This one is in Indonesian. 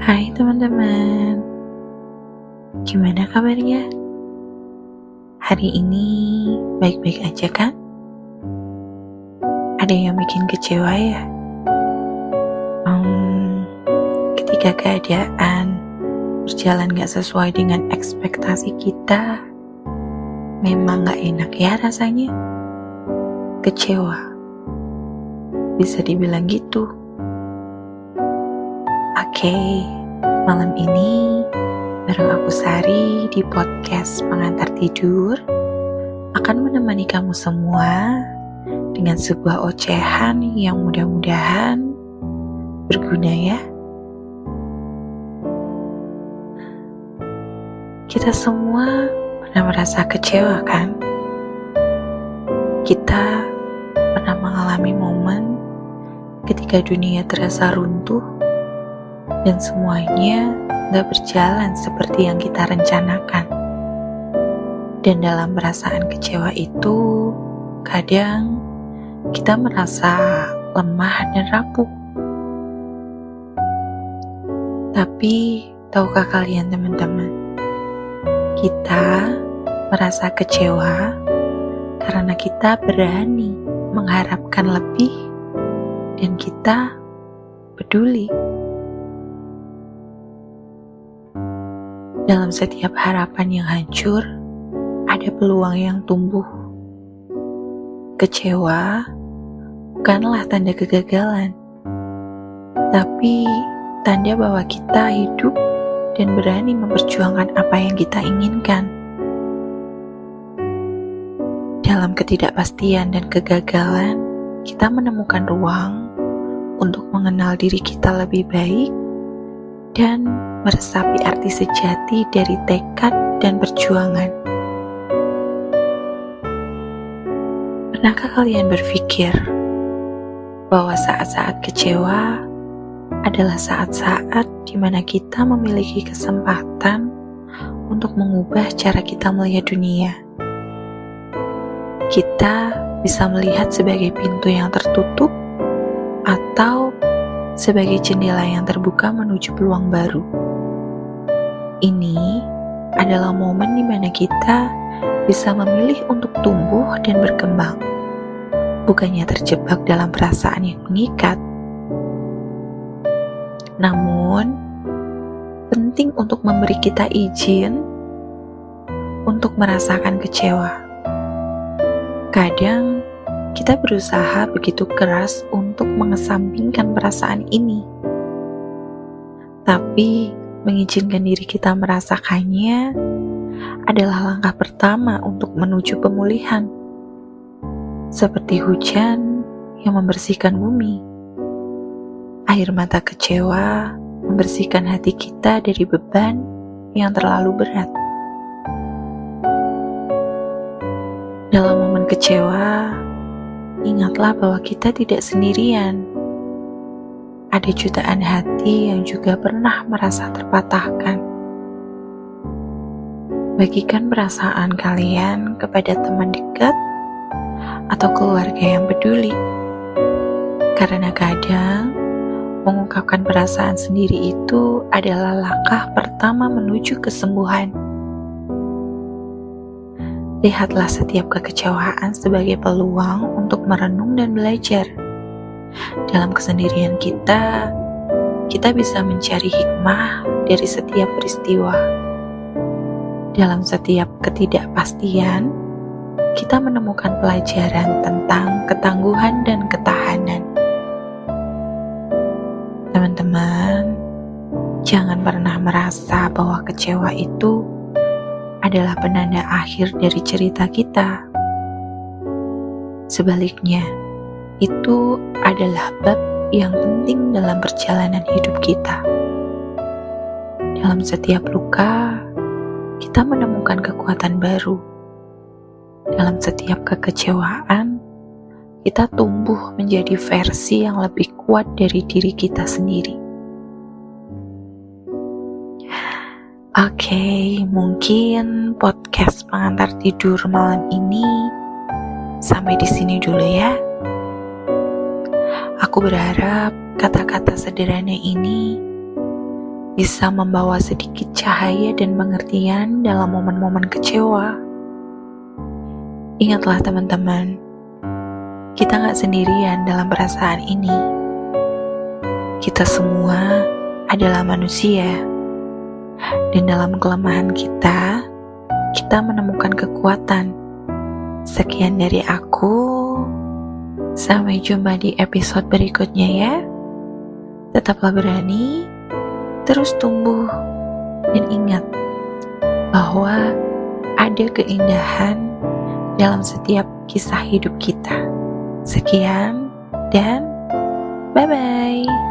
Hai teman-teman, gimana kabarnya? Hari ini baik-baik aja kan? Ada yang bikin kecewa ya? Ketika keadaan berjalan gak sesuai dengan ekspektasi kita, memang gak enak ya rasanya. Kecewa, bisa dibilang gitu. Oke, malam ini bareng aku Sari di podcast Pengantar Tidur akan menemani kamu semua dengan sebuah ocehan yang mudah-mudahan berguna ya. Kita semua pernah merasa kecewa kan? Kita pernah mengalami momen ketika dunia terasa runtuh dan semuanya gak berjalan seperti yang kita rencanakan. Dan dalam perasaan kecewa itu, kadang kita merasa lemah dan rapuh. Tapi, tahukah kalian teman-teman, kita merasa kecewa karena kita berani mengharapkan lebih dan kita peduli. Dalam setiap harapan yang hancur, ada peluang yang tumbuh. Kecewa bukanlah tanda kegagalan, tapi tanda bahwa kita hidup dan berani memperjuangkan apa yang kita inginkan. Dalam ketidakpastian dan kegagalan, kita menemukan ruang untuk mengenal diri kita lebih baik dan meresapi arti sejati dari tekad dan perjuangan. Pernahkah kalian berpikir bahwa saat-saat kecewa adalah saat-saat di mana kita memiliki kesempatan untuk mengubah cara kita melihat dunia? Kita bisa melihat sebagai pintu yang tertutup atau sebagai jendela yang terbuka menuju peluang baru. Ini adalah momen di mana kita bisa memilih untuk tumbuh dan berkembang, bukannya terjebak dalam perasaan yang mengikat. Namun, penting untuk memberi kita izin untuk merasakan kecewa. Kadang, kita berusaha begitu keras untuk mengesampingkan perasaan ini. Tapi, mengizinkan diri kita merasakannya adalah langkah pertama untuk menuju pemulihan. Seperti hujan yang membersihkan bumi. Air mata kecewa membersihkan hati kita dari beban yang terlalu berat. Dalam momen kecewa, ingatlah bahwa kita tidak sendirian. Ada jutaan hati yang juga pernah merasa terpatahkan. Bagikan perasaan kalian kepada teman dekat atau keluarga yang peduli. Karena kadang, mengungkapkan perasaan sendiri itu adalah langkah pertama menuju kesembuhan. Lihatlah setiap kekecewaan sebagai peluang untuk merenung dan belajar. Dalam kesendirian kita bisa mencari hikmah dari setiap peristiwa. Dalam setiap ketidakpastian, kita menemukan pelajaran tentang ketangguhan dan ketahanan. Teman-teman, jangan pernah merasa bahwa kecewa itu adalah penanda akhir dari cerita kita. Sebaliknya, itu adalah bab yang penting dalam perjalanan hidup kita. Dalam setiap luka, kita menemukan kekuatan baru. Dalam setiap kekecewaan, kita tumbuh menjadi versi yang lebih kuat dari diri kita sendiri. Oke, mungkin podcast pengantar tidur malam ini sampai di sini dulu ya. Aku berharap kata-kata sederhana ini bisa membawa sedikit cahaya dan pengertian dalam momen-momen kecewa. Ingatlah teman-teman, kita gak sendirian dalam perasaan ini. Kita semua adalah manusia, dan dalam kelemahan kita menemukan kekuatan. Sekian dari aku, sampai jumpa di episode berikutnya ya. Tetaplah berani, terus tumbuh, dan ingat bahwa ada keindahan dalam setiap kisah hidup kita. Sekian dan bye-bye.